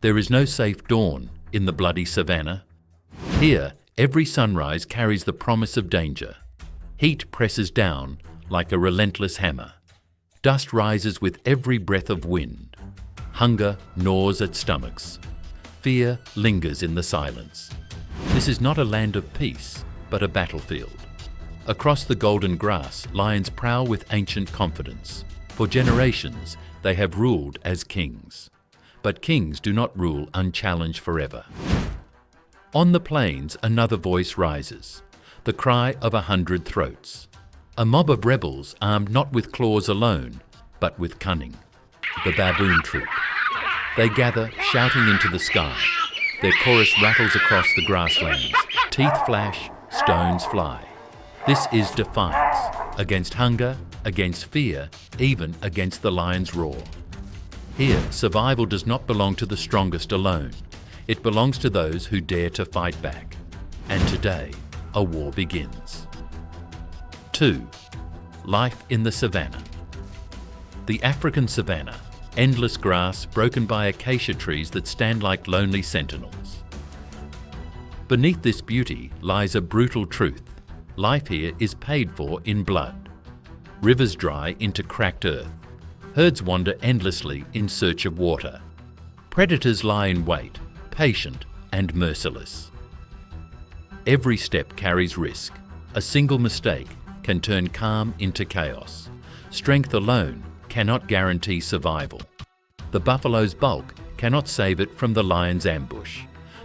There is no safe dawn in the bloody savannah. Here, every sunrise carries the promise of danger. Heat presses down like a relentless hammer. Dust rises with every breath of wind. Hunger gnaws at stomachs. Fear lingers in the silence. This is not a land of peace, but a battlefield. Across the golden grass, lions prowl with ancient confidence. For generations, they have ruled as kings. But kings do not rule unchallenged forever. On the plains, another voice rises, the cry of 100 throats. A mob of rebels armed not with claws alone, but with cunning. The baboon troop. They gather, shouting into the sky. Their chorus rattles across the grasslands. Teeth flash, stones fly. This is defiance, against hunger, against fear, even against the lion's roar. Here, survival does not belong to the strongest alone. It belongs to those who dare to fight back. And today, a war begins. 2. Life in the savannah. The African savannah, endless grass broken by acacia trees that stand like lonely sentinels. Beneath this beauty lies a brutal truth. Life here is paid for in blood. Rivers dry into cracked earth. Herds wander endlessly in search of water. Predators lie in wait, patient and merciless. Every step carries risk. A single mistake can turn calm into chaos. Strength alone cannot guarantee survival. The buffalo's bulk cannot save it from the lion's ambush.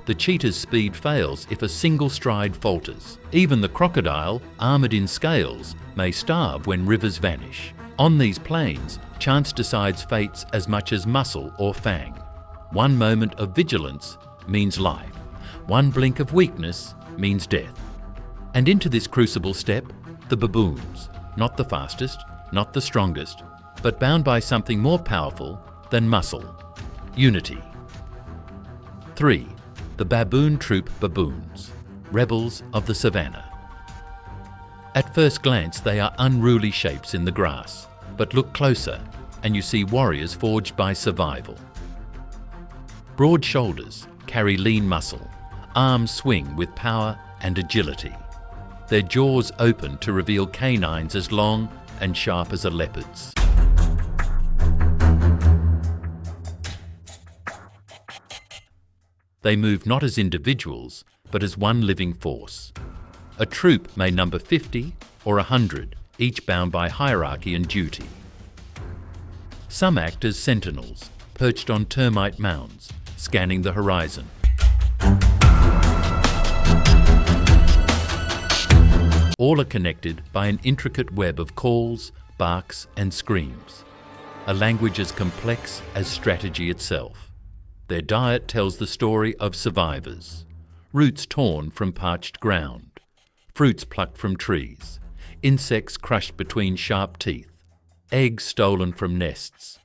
The cheetah's speed fails if a single stride falters. Even the crocodile, armoured in scales, may starve when rivers vanish. On these plains, chance decides fates as much as muscle or fang. One moment of vigilance means life. One blink of weakness means death. And into this crucible step the baboons, not the fastest, not the strongest, but bound by something more powerful than muscle: unity. 3. The baboon troop baboons, rebels of the savannah. At first glance, they are unruly shapes in the grass, but look closer and you see warriors forged by survival. Broad shoulders carry lean muscle, arms swing with power and agility. Their jaws open to reveal canines as long and sharp as a leopard's. They move not as individuals, but as one living force. A troop may number 50 or 100, each bound by hierarchy and duty. Some act as sentinels, perched on termite mounds, scanning the horizon. All are connected by an intricate web of calls, barks and screams, a language as complex as strategy itself. Their diet tells the story of survivors. Roots torn from parched ground, fruits plucked from trees, insects crushed between sharp teeth, eggs stolen from nests,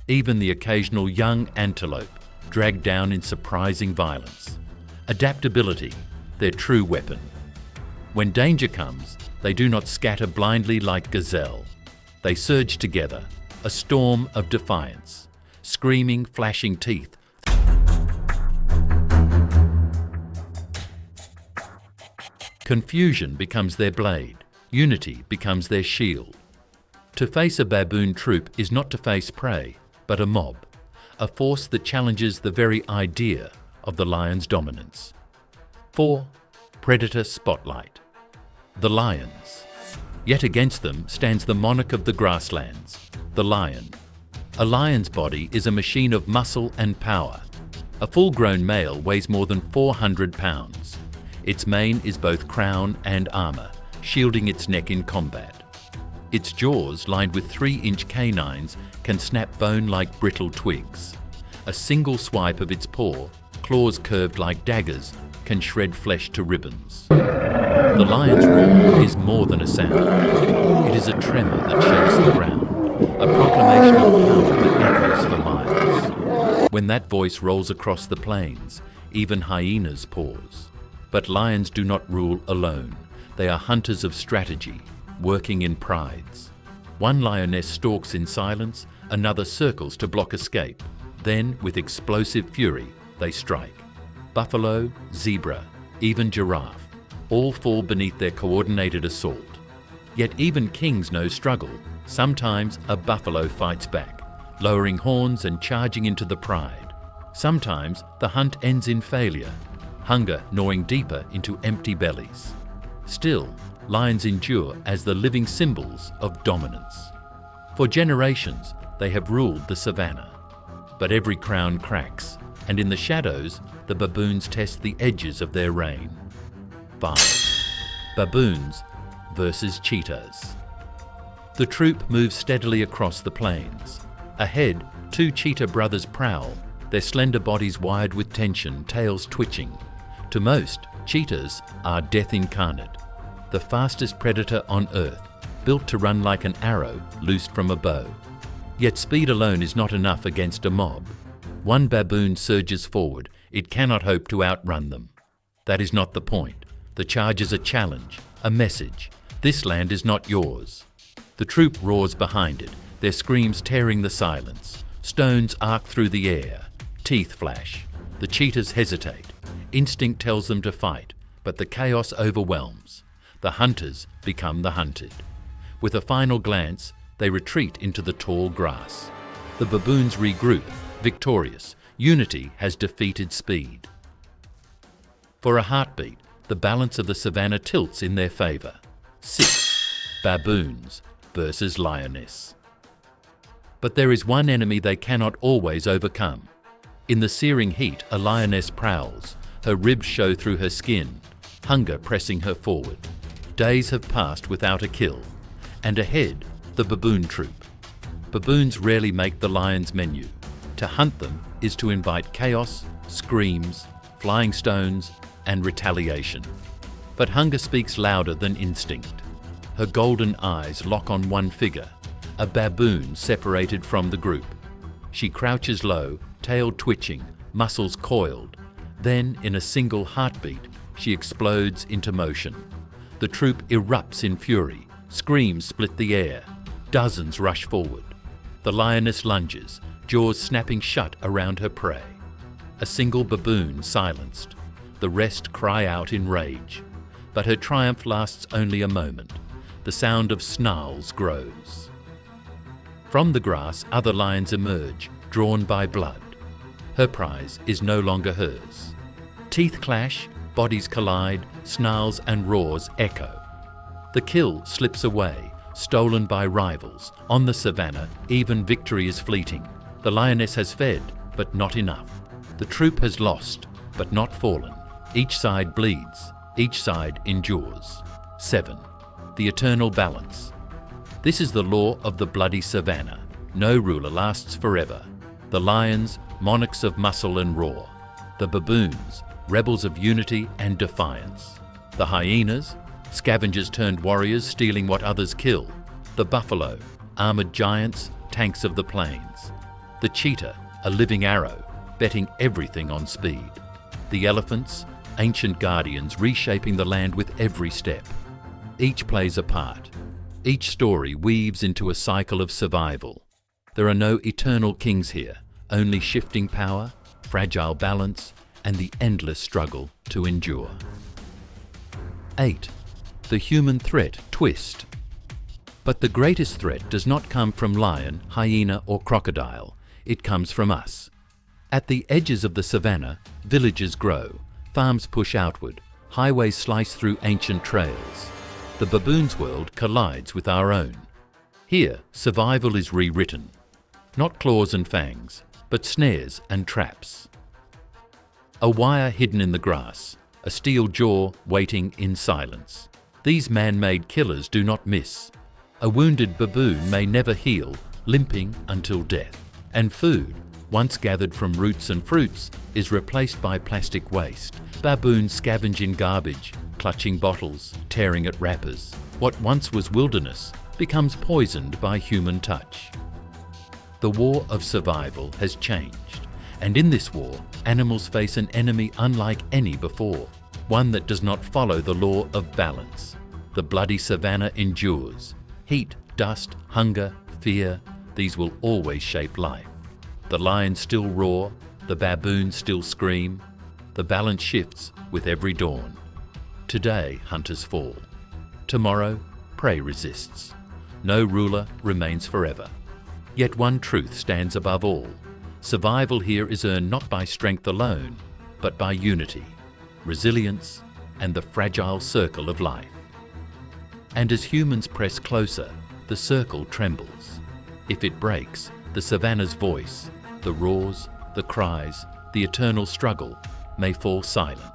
even the occasional young antelope dragged down in surprising violence. Adaptability, their true weapon. When danger comes, they do not scatter blindly like gazelle. They surge together, a storm of defiance, screaming, flashing teeth. Confusion becomes their blade, unity becomes their shield. To face a baboon troop is not to face prey, but a mob, a force that challenges the very idea of the lion's dominance. 4. Predator spotlight. The lions. Yet against them stands the monarch of the grasslands, the lion. A lion's body is a machine of muscle and power. A full-grown male weighs more than 400 pounds. Its mane is both crown and armour, shielding its neck in combat. Its jaws, lined with 3-inch canines, can snap bone like brittle twigs. A single swipe of its paw, claws curved like daggers, can shred flesh to ribbons. The lion's roar is more than a sound. It is a tremor that shakes the ground, a proclamation of power that echoes for miles. When that voice rolls across the plains, even hyenas pause. But lions do not rule alone. They are hunters of strategy, working in prides. One lioness stalks in silence, another circles to block escape. Then, with explosive fury, they strike. Buffalo, zebra, even giraffe, all fall beneath their coordinated assault. Yet even kings know struggle. Sometimes a buffalo fights back, lowering horns and charging into the pride. Sometimes the hunt ends in failure, hunger gnawing deeper into empty bellies. Still, lions endure as the living symbols of dominance. For generations, they have ruled the savannah. But every crown cracks, and in the shadows, the baboons test the edges of their reign. 5. Baboons versus cheetahs. The troop moves steadily across the plains. Ahead, 2 cheetah brothers prowl, their slender bodies wired with tension, tails twitching. To most, cheetahs are death incarnate, the fastest predator on earth, built to run like an arrow loosed from a bow. Yet speed alone is not enough against a mob. One baboon surges forward, it cannot hope to outrun them. That is not the point. The charge is a challenge, a message. This land is not yours. The troop roars behind it, their screams tearing the silence. Stones arc through the air, teeth flash. The cheetahs hesitate. Instinct tells them to fight, but the chaos overwhelms. The hunters become the hunted. With a final glance, they retreat into the tall grass. The baboons regroup, victorious. Unity has defeated speed. For a heartbeat, the balance of the savannah tilts in their favor. 6. Baboons versus lioness. But there is one enemy they cannot always overcome. In the searing heat, a lioness prowls. Her ribs show through her skin, hunger pressing her forward. Days have passed without a kill. And ahead, the baboon troop. Baboons rarely make the lion's menu. To hunt them is to invite chaos, screams, flying stones, and retaliation. But hunger speaks louder than instinct. Her golden eyes lock on one figure, a baboon separated from the group. She crouches low, tail twitching, muscles coiled. Then, in a single heartbeat, she explodes into motion. The troop erupts in fury. Screams split the air. Dozens rush forward. The lioness lunges, jaws snapping shut around her prey. A single baboon silenced. The rest cry out in rage. But her triumph lasts only a moment. The sound of snarls grows. From the grass, other lions emerge, drawn by blood. Her prize is no longer hers. Teeth clash, bodies collide, snarls and roars echo. The kill slips away, stolen by rivals. On the savannah, even victory is fleeting. The lioness has fed, but not enough. The troop has lost, but not fallen. Each side bleeds, each side endures. 7. The eternal balance. This is the law of the bloody savannah. No ruler lasts forever. The lions, monarchs of muscle and roar. The baboons, rebels of unity and defiance. The hyenas, scavengers turned warriors stealing what others kill. The buffalo, armored giants, tanks of the plains. The cheetah, a living arrow, betting everything on speed. The elephants, ancient guardians reshaping the land with every step. Each plays a part. Each story weaves into a cycle of survival. There are no eternal kings here, only shifting power, fragile balance, and the endless struggle to endure. 8. The human threat twist. But the greatest threat does not come from lion, hyena, or crocodile. It comes from us. At the edges of the savannah, villages grow, farms push outward, highways slice through ancient trails. The baboon's world collides with our own. Here, survival is rewritten. Not claws and fangs, but snares and traps. A wire hidden in the grass, a steel jaw waiting in silence. These man-made killers do not miss. A wounded baboon may never heal, limping until death. And food, once gathered from roots and fruits, is replaced by plastic waste. Baboons scavenge in garbage, clutching bottles, tearing at wrappers. What once was wilderness becomes poisoned by human touch. The war of survival has changed, and in this war, animals face an enemy unlike any before, one that does not follow the law of balance. The bloody savannah endures. Heat, dust, hunger, fear, these will always shape life. The lions still roar, The baboons still scream. The balance shifts with every dawn. Today, hunters fall. Tomorrow, prey resists. No ruler remains forever. Yet one truth stands above all. Survival here is earned not by strength alone, but by unity, resilience, and the fragile circle of life. And as humans press closer, the circle trembles. If it breaks, the savannah's voice, the roars, the cries, the eternal struggle may fall silent.